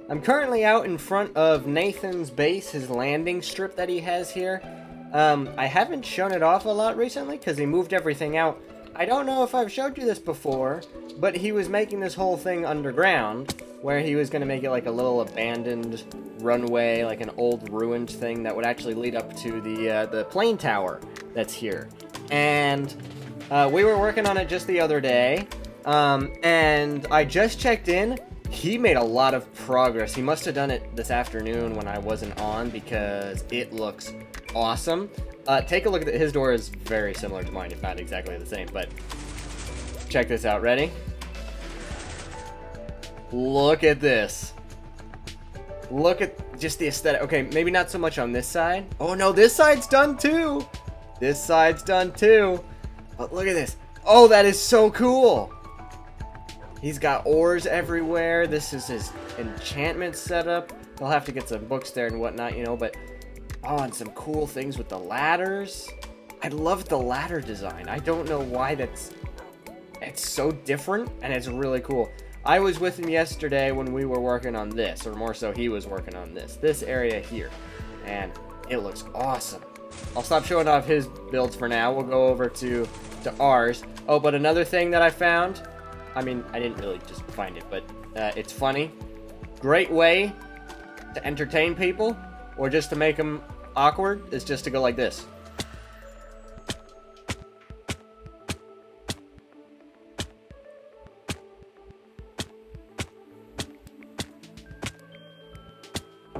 I'm currently out in front of Nathan's base, his landing strip that he has here. I haven't shown it off a lot recently because he moved everything out. I don't know if I've showed you this before, but he was making this whole thing underground, where he was going to make it like a little abandoned runway, like an old ruined thing that would actually lead up to the plane tower that's here. And we were working on it just the other day, and I just checked in. He made a lot of progress. He must have done it this afternoon when I wasn't on because it looks awesome. Take a look at it. His door is very similar to mine, if not exactly the same, but check this out. Ready? Look at this. Look at just the aesthetic. Okay, maybe not so much on this side. Oh no, this side's done too. This side's done too. But look at this. Oh, that is so cool. He's got ores everywhere. This is his enchantment setup. He'll have to get some books there and whatnot, you know, but oh, and some cool things with the ladders. I love the ladder design. I don't know why it's so different, and it's really cool. I was with him yesterday when we were working on this, or more so he was working on this area here, and it looks awesome. I'll stop showing off his builds for now. We'll go over to ours. Oh, but another thing that I found, I mean, I didn't really just find it, but it's funny. Great way to entertain people, or just to make them awkward, is just to go like this.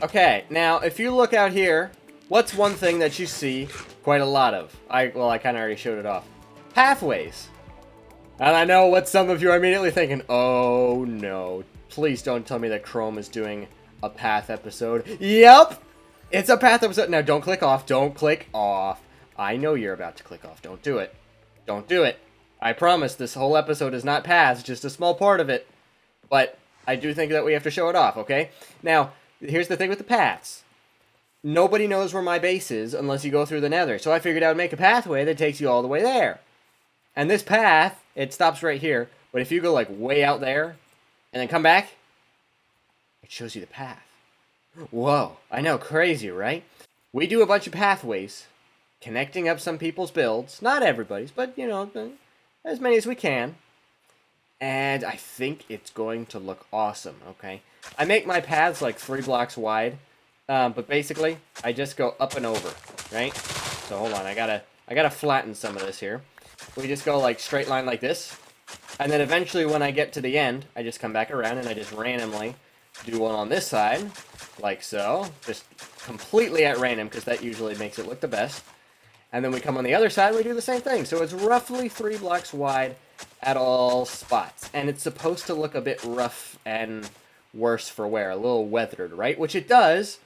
Okay, now if you look out here, what's one thing that you see quite a lot of? I kind of already showed it off. Pathways. And I know what some of you are immediately thinking. Oh no, please don't tell me that Chrome is doing a path episode. Yep, it's a path episode. Now don't click off, don't click off. I know you're about to click off, don't do it. Don't do it. I promise this whole episode is not paths, just a small part of it. But I do think that we have to show it off, okay? Now, here's the thing with the paths. Nobody knows where my base is unless you go through the nether. So I figured I would make a pathway that takes you all the way there. And this path, it stops right here. But if you go like way out there and then come back, it shows you the path. Whoa, I know, crazy, right? We do a bunch of pathways connecting up some people's builds. Not everybody's, but you know, as many as we can. And I think it's going to look awesome, okay? I make my paths like 3 blocks wide, but basically, I just go up and over, right? So hold on, I gotta flatten some of this here. We just go like straight line like this, and then eventually when I get to the end, I just come back around and I just randomly do one on this side, like so, just completely at random, because that usually makes it look the best. And then we come on the other side and we do the same thing. So it's roughly 3 blocks wide at all spots. And it's supposed to look a bit rough and worse for wear, a little weathered, right? Which it does,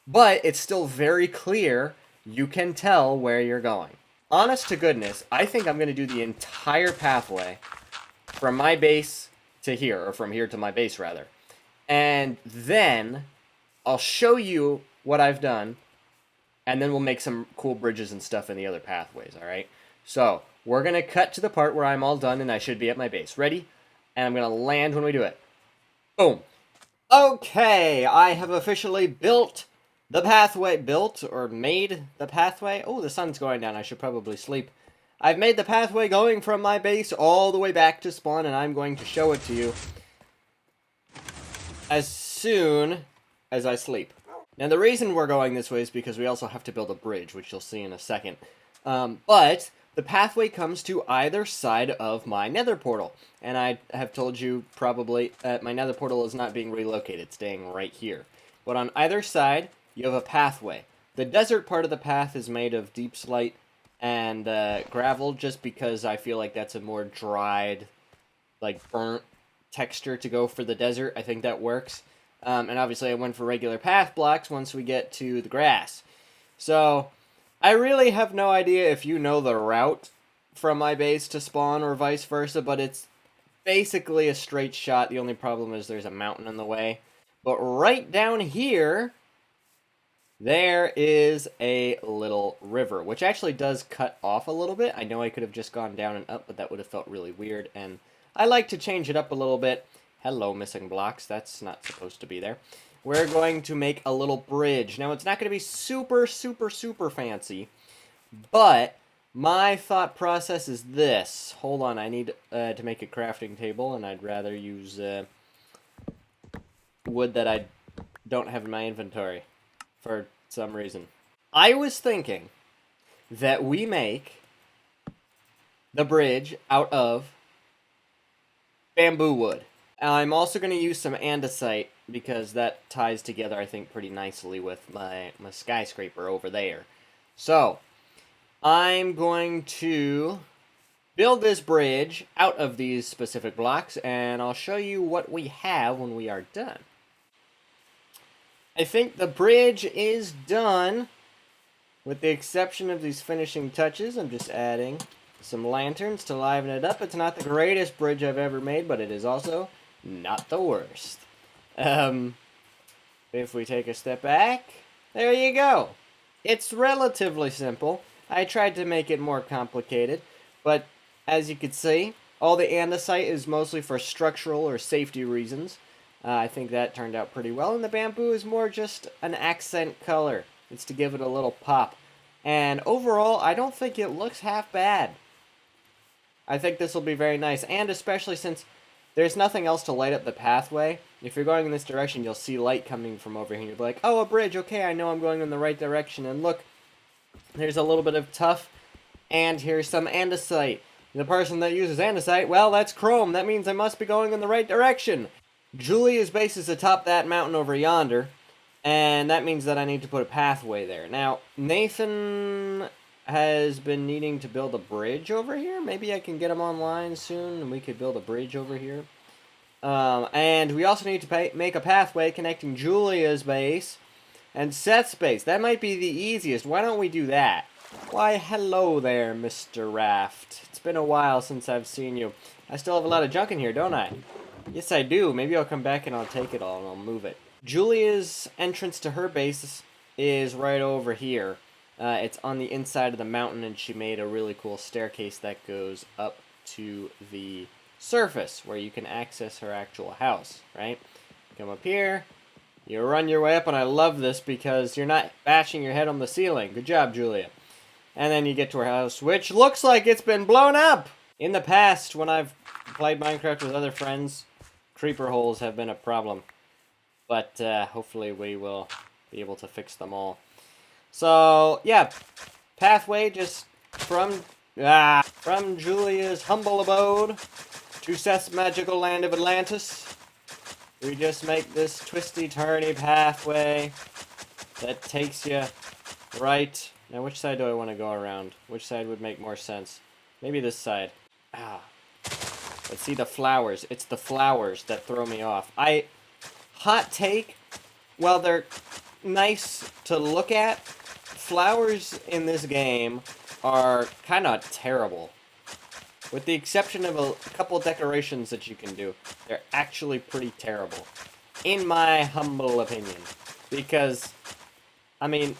but it's still very clear. You can tell where you're going. Honest to goodness, I think I'm going to do the entire pathway from my base to here, or from here to my base, rather. And then I'll show you what I've done, and then we'll make some cool bridges and stuff in the other pathways, alright? So, we're going to cut to the part where I'm all done and I should be at my base. Ready? And I'm going to land when we do it. Boom. Okay, I have officially built the pathway. Built or made the pathway. Oh, the sun's going down. I should probably sleep. I've made the pathway going from my base all the way back to spawn, and I'm going to show it to you as soon as I sleep. Now, the reason we're going this way is because we also have to build a bridge, which you'll see in a second. But the pathway comes to either side of my nether portal. And I have told you probably my nether portal is not being relocated, staying right here. But on either side, you have a pathway. The desert part of the path is made of deep slate and gravel, just because I feel like that's a more dried, like burnt texture to go for the desert. I think that works. And obviously I went for regular path blocks once we get to the grass. So, I really have no idea if you know the route from my base to spawn or vice versa, but it's basically a straight shot. The only problem is there's a mountain in the way. But right down here, there is a little river, which actually does cut off a little bit. I know I could have just gone down and up, but that would have felt really weird, and I like to change it up a little bit. Hello, missing blocks. That's not supposed to be there. We're going to make a little bridge. Now, it's not going to be super, super, super fancy, but my thought process is this. Hold on, I need to make a crafting table, and I'd rather use wood that I don't have in my inventory for some reason. I was thinking that we make the bridge out of bamboo wood. I'm also going to use some andesite because that ties together, I think, pretty nicely with my skyscraper over there. So, I'm going to build this bridge out of these specific blocks, and I'll show you what we have when we are done. I think the bridge is done, with the exception of these finishing touches. I'm just adding some lanterns to liven it up. It's not the greatest bridge I've ever made, but it is also not the worst. If we take a step back, there you go. It's relatively simple. I tried to make it more complicated, but as you can see, all the andesite is mostly for structural or safety reasons. I think that turned out pretty well, and the bamboo is more just an accent color. It's to give it a little pop. And overall, I don't think it looks half bad. I think this will be very nice, and especially since there's nothing else to light up the pathway. If you're going in this direction, you'll see light coming from over here. You'll be like, oh, a bridge. Okay, I know I'm going in the right direction. And look, there's a little bit of tuff, and here's some andesite. The person that uses andesite, well, that's chrome. That means I must be going in the right direction. Julia's base is atop that mountain over yonder, and that means that I need to put a pathway there. Now, Nathan has been needing to build a bridge over here. Maybe I can get him online soon, and we could build a bridge over here. And we also need to make a pathway connecting Julia's base and Seth's base. That might be the easiest. Why don't we do that? Why, hello there, Mr. Raft. It's been a while since I've seen you. I still have a lot of junk in here, don't I? Yes, I do. Maybe I'll come back and I'll take it all and I'll move it. Julia's entrance to her base is right over here. It's on the inside of the mountain, and she made a really cool staircase that goes up to the surface where you can access her actual house, right? Come up here, you run your way up, and I love this because you're not bashing your head on the ceiling. Good job, Julia. And then you get to her house, which looks like it's been blown up! In the past, when I've played Minecraft with other friends, creeper holes have been a problem. But hopefully we will be able to fix them all. So, yeah, pathway just from Julia's humble abode to Seth's magical land of Atlantis. We just make this twisty-turny pathway that takes you right. Now, which side do I want to go around? Which side would make more sense? Maybe this side. Let's see the flowers. It's the flowers that throw me off. Hot take, while they're nice to look at, flowers in this game are kind of terrible. With the exception of a couple decorations that you can do, they're actually pretty terrible. In my humble opinion. Because, I mean,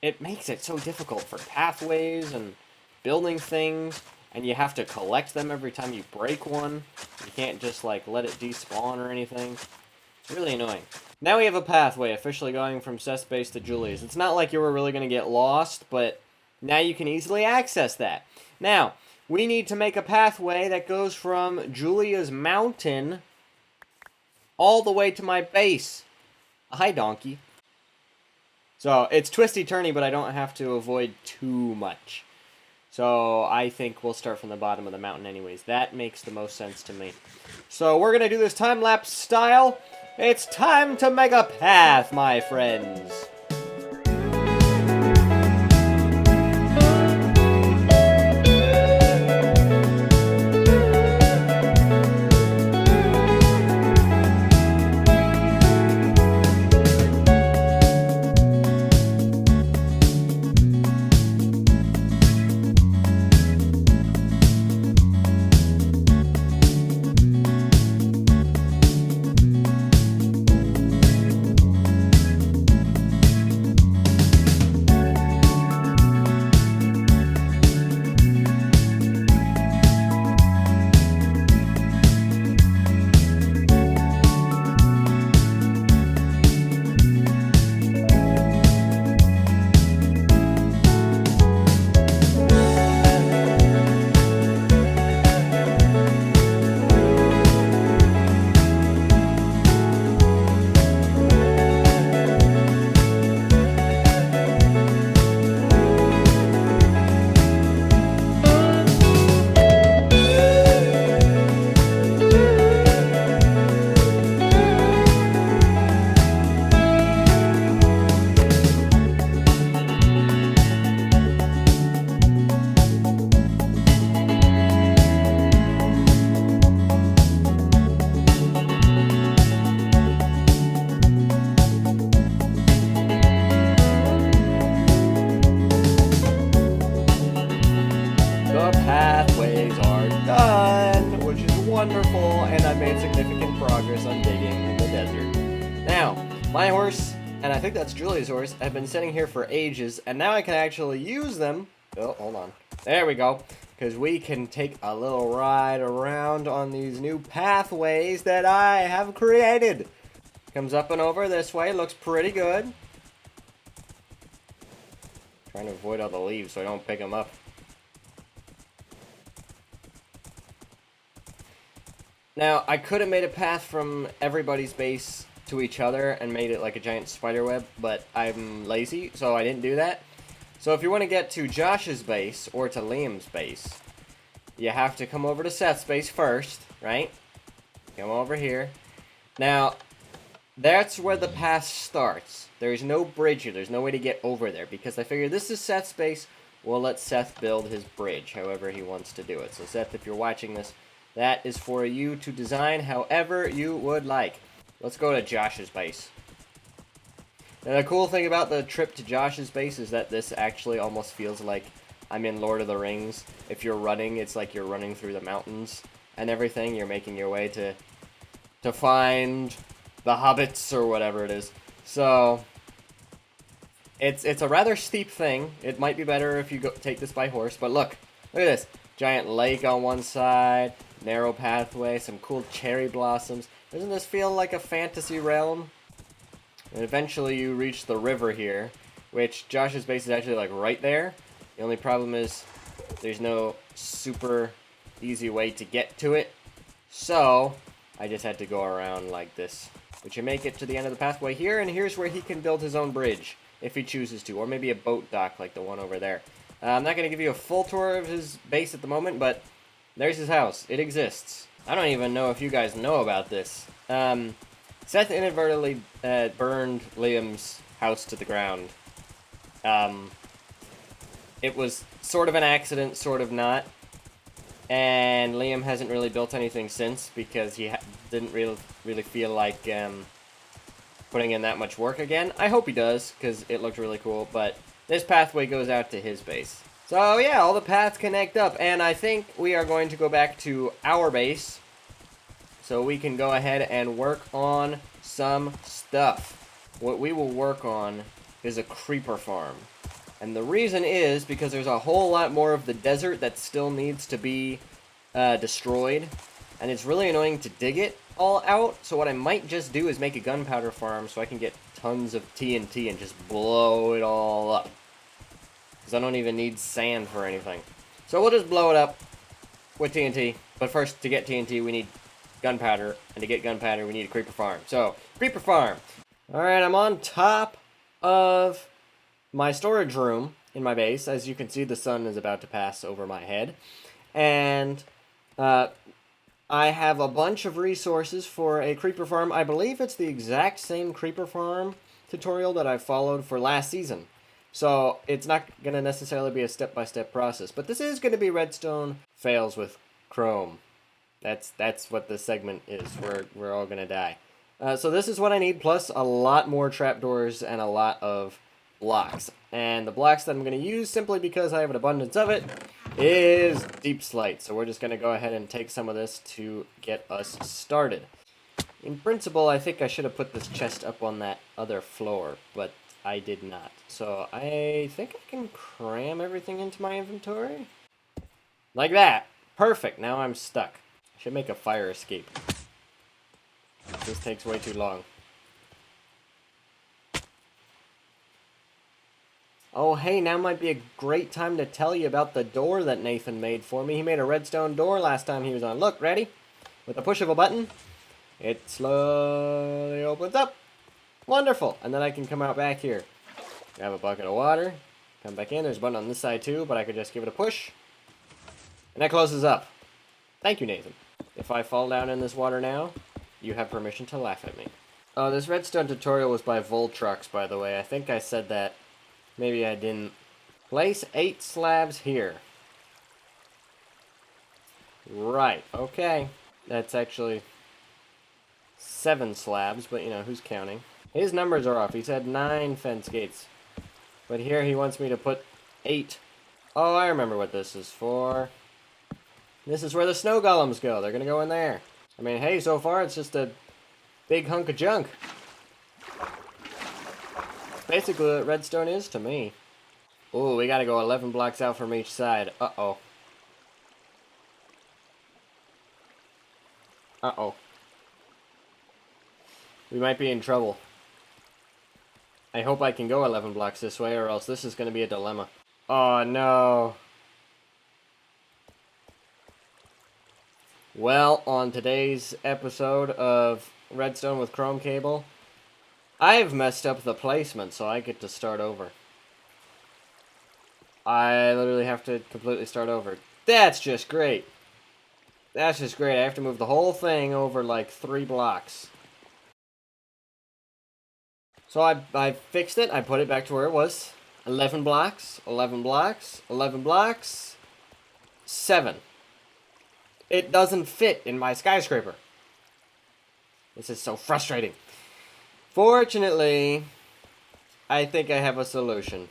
it makes it so difficult for pathways and building things, and you have to collect them every time you break one. You can't just, like, let it despawn or anything. It's really annoying. Now we have a pathway officially going from Seth's base to Julia's. It's not like you were really going to get lost, but now you can easily access that. Now, we need to make a pathway that goes from Julia's mountain all the way to my base. Hi, donkey. So, it's twisty-turny, but I don't have to avoid too much. So, I think we'll start from the bottom of the mountain anyways. That makes the most sense to me. So, we're going to do this time-lapse style. It's time to make a path, my friends. I've made significant progress on digging the desert. Now, my horse, and I think that's Julie's horse, have been sitting here for ages, and now I can actually use them. Oh, hold on. There we go. Because we can take a little ride around on these new pathways that I have created. Comes up and over this way, looks pretty good. Trying to avoid all the leaves so I don't pick them up. Now, I could have made a path from everybody's base to each other and made it like a giant spider web, but I'm lazy, so I didn't do that. So if you want to get to Josh's base, or to Liam's base, you have to come over to Seth's base first, right? Come over here. Now, that's where the path starts. There's no bridge here. There's no way to get over there, because I figure this is Seth's base. We'll let Seth build his bridge, however he wants to do it. So Seth, if you're watching this, that is for you to design however you would like. Let's go to Josh's base. Now, the cool thing about the trip to Josh's base is that this actually almost feels like I'm in Lord of the Rings. If you're running, it's like you're running through the mountains and everything. You're making your way to find the hobbits or whatever it is. So, it's a rather steep thing. It might be better if you take this by horse, but look at this. Giant lake on one side, narrow pathway, some cool cherry blossoms. Doesn't this feel like a fantasy realm? And eventually you reach the river here, which Josh's base is actually like right there. The only problem is there's no super easy way to get to it. So I just had to go around like this. But you make it to the end of the pathway here, and here's where he can build his own bridge if he chooses to, or maybe a boat dock like the one over there. I'm not going to give you a full tour of his base at the moment, but there's his house. It exists. I don't even know if you guys know about this. Seth inadvertently burned Liam's house to the ground. It was sort of an accident, sort of not. And Liam hasn't really built anything since because he didn't really feel like putting in that much work again. I hope he does, because it looked really cool, but this pathway goes out to his base. So yeah, all the paths connect up, and I think we are going to go back to our base so we can go ahead and work on some stuff. What we will work on is a creeper farm. And the reason is because there's a whole lot more of the desert that still needs to be destroyed, and it's really annoying to dig it all out. So what I might just do is make a gunpowder farm so I can get tons of TNT and just blow it all up. Because I don't even need sand for anything. So we'll just blow it up with TNT. But first, to get TNT, we need gunpowder. And to get gunpowder, we need a creeper farm. So, creeper farm. Alright, I'm on top of my storage room in my base. As you can see, the sun is about to pass over my head. And I have a bunch of resources for a creeper farm. I believe it's the exact same creeper farm tutorial that I followed for last season. So it's not going to necessarily be a step-by-step process. But this is going to be redstone fails with Chrome. That's what this segment is. We're all going to die. So this is what I need, plus a lot more trapdoors and a lot of blocks. And the blocks that I'm going to use, simply because I have an abundance of it, is deep slate. So we're just going to go ahead and take some of this to get us started. In principle, I think I should have put this chest up on that other floor, but I did not. So I think I can cram everything into my inventory. Like that. Perfect. Now I'm stuck. I should make a fire escape. This takes way too long. Oh, hey, now might be a great time to tell you about the door that Nathan made for me. He made a redstone door last time he was on. Look, ready? With the push of a button, it slowly opens up. Wonderful. And then I can come out back here. Grab a bucket of water. Come back in. There's a button on this side too, but I could just give it a push. And that closes up. Thank you, Nathan. If I fall down in this water now, you have permission to laugh at me. Oh, this redstone tutorial was by Voltrucks, by the way. I think I said that. Maybe I didn't. Place 8 slabs here. Right, okay. That's actually 7 slabs, but you know, who's counting? His numbers are off. He said 9 fence gates. But here he wants me to put 8. Oh, I remember what this is for. This is where the snow golems go. They're gonna go in there. I mean, hey, so far it's just a big hunk of junk. Basically what redstone is to me. Ooh, we gotta go 11 blocks out from each side. Uh-oh. Uh-oh. We might be in trouble. I hope I can go 11 blocks this way, or else this is gonna be a dilemma. Oh, no. Well, on today's episode of Redstone with Chrome Cable, I've messed up the placement, so I get to start over. I literally have to completely start over. That's just great. That's just great. I have to move the whole thing over like 3 blocks. So I fixed it. I put it back to where it was. 11 blocks, 11 blocks, 11 blocks, 7. It doesn't fit in my skyscraper. This is so frustrating. Fortunately, I think I have a solution.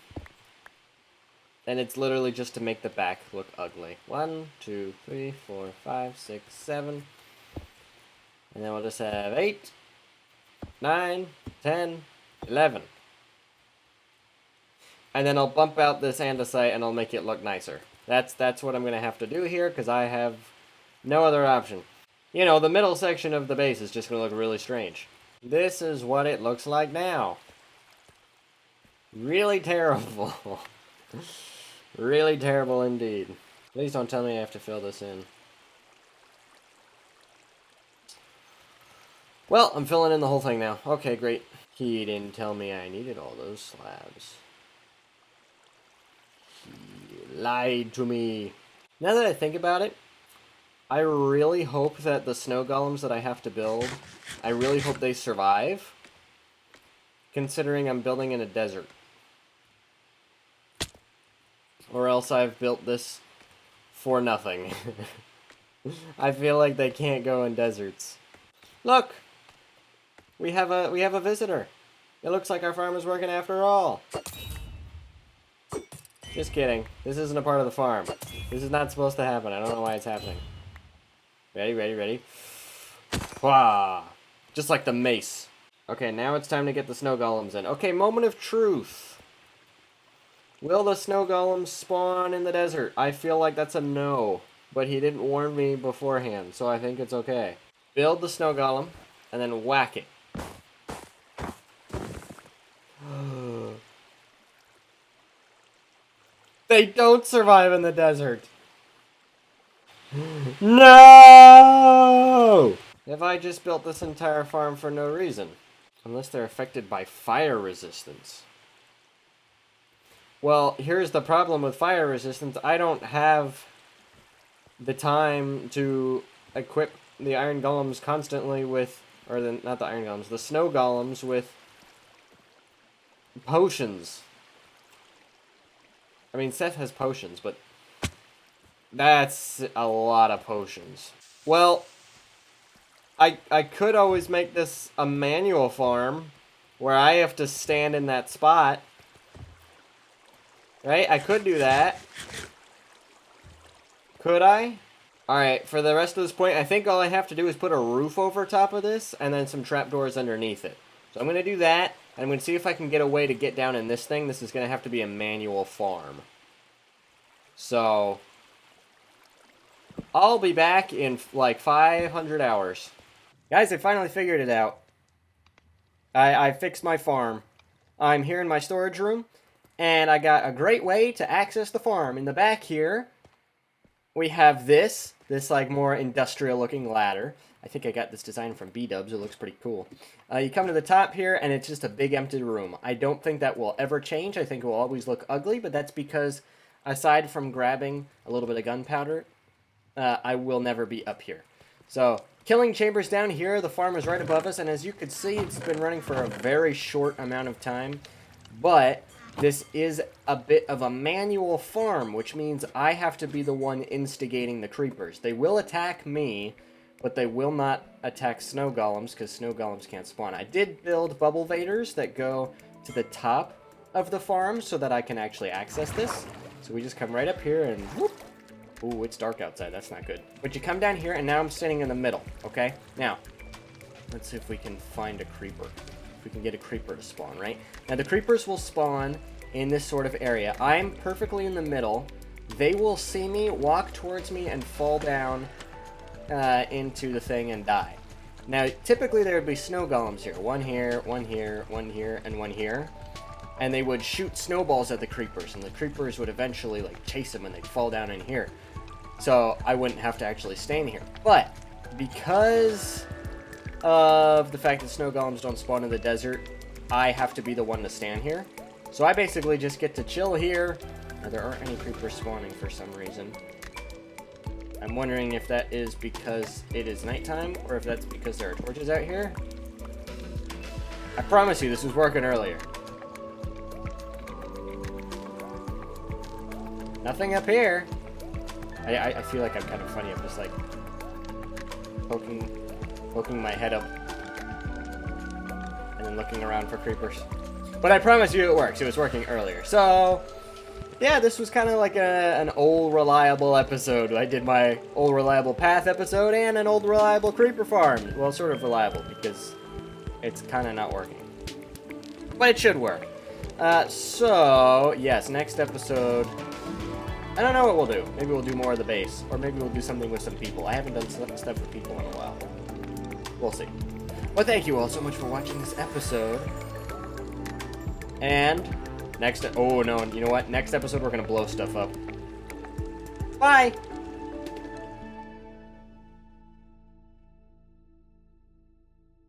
And it's literally just to make the back look ugly. 1, 2, 3, 4, 5, 6, 7. And then we'll just have 8, 9, 10, 11. And then I'll bump out this andesite and I'll make it look nicer. That's what I'm going to have to do here, because I have no other option. You know, the middle section of the base is just going to look really strange. This is what it looks like now. Really terrible. Really terrible indeed. Please don't tell me I have to fill this in. Well, I'm filling in the whole thing now. Okay, great. He didn't tell me I needed all those slabs. He lied to me. Now that I think about it, I really hope that the snow golems that I have to build, I really hope they survive, considering I'm building in a desert. Or else I've built this for nothing. I feel like they can't go in deserts. Look! We have a visitor. It looks like our farm is working after all. Just kidding. This isn't a part of the farm. This is not supposed to happen. I don't know why it's happening. Ready, ready, ready. Wah! Just like the mace. Okay, now it's time to get the snow golems in. Okay, moment of truth. Will the snow golems spawn in the desert? I feel like that's a no. But he didn't warn me beforehand, so I think it's okay. Build the snow golem, and then whack it. They don't survive in the desert. No! Have I just built this entire farm for no reason? Unless they're affected by fire resistance. Well, here's the problem with fire resistance. I don't have the time to equip the iron golems constantly with, or not the iron golems, the snow golems with potions. I mean, Seth has potions, but that's a lot of potions. Well, I could always make this a manual farm where I have to stand in that spot. Right? I could do that. Could I? Alright, for the rest of this point, I think all I have to do is put a roof over top of this and then some trapdoors underneath it. So I'm going to do that, and I'm going to see if I can get a way to get down in this thing. This is going to have to be a manual farm. So I'll be back in like 500 hours. Guys, I finally figured it out. I fixed my farm. I'm here in my storage room, and I got a great way to access the farm. In the back here, we have this like more industrial looking ladder. I think I got this design from B-Dubs. It looks pretty cool. You come to the top here, and it's just a big empty room. I don't think that will ever change. I think it will always look ugly, but that's because aside from grabbing a little bit of gunpowder, I will never be up here. So, killing chambers down here, the farm is right above us, and as you can see, it's been running for a very short amount of time, but this is a bit of a manual farm, which means I have to be the one instigating the creepers. They will attack me, but they will not attack snow golems, because snow golems can't spawn. I did build bubble vaders that go to the top of the farm so that I can actually access this. So we just come right up here and whoop, Ooh, it's dark outside. That's not good. But you come down here, and now I'm sitting in the middle, okay? Now, let's see if we can find a creeper. If we can get a creeper to spawn, right? Now, the creepers will spawn in this sort of area. I'm perfectly in the middle. They will see me, walk towards me, and fall down into the thing and die. Now, typically there would be snow golems here. One here, one here, one here, and one here. And they would shoot snowballs at the creepers, and the creepers would eventually, like, chase them, and they'd fall down in here. So I wouldn't have to actually stay in here. But because of the fact that snow golems don't spawn in the desert, I have to be the one to stand here. So I basically just get to chill here. Now, there aren't any creepers spawning for some reason. I'm wondering if that is because it is nighttime, or if that's because there are torches out here. I promise you, this was working earlier. Nothing up here. I feel like I'm kind of funny. I'm just like poking my head up and then looking around for creepers. But I promise you it works. It was working earlier. So, yeah, this was kind of like an old reliable episode. I did my old reliable path episode and an old reliable creeper farm. Well, sort of reliable because it's kind of not working. But it should work. So, yes, next episode... I don't know what we'll do. Maybe we'll do more of the base. Or maybe we'll do something with some people. I haven't done stuff with people in a while. We'll see. Well, thank you all so much for watching this episode. And next... Oh, no. You know what? Next episode, we're going to blow stuff up. Bye!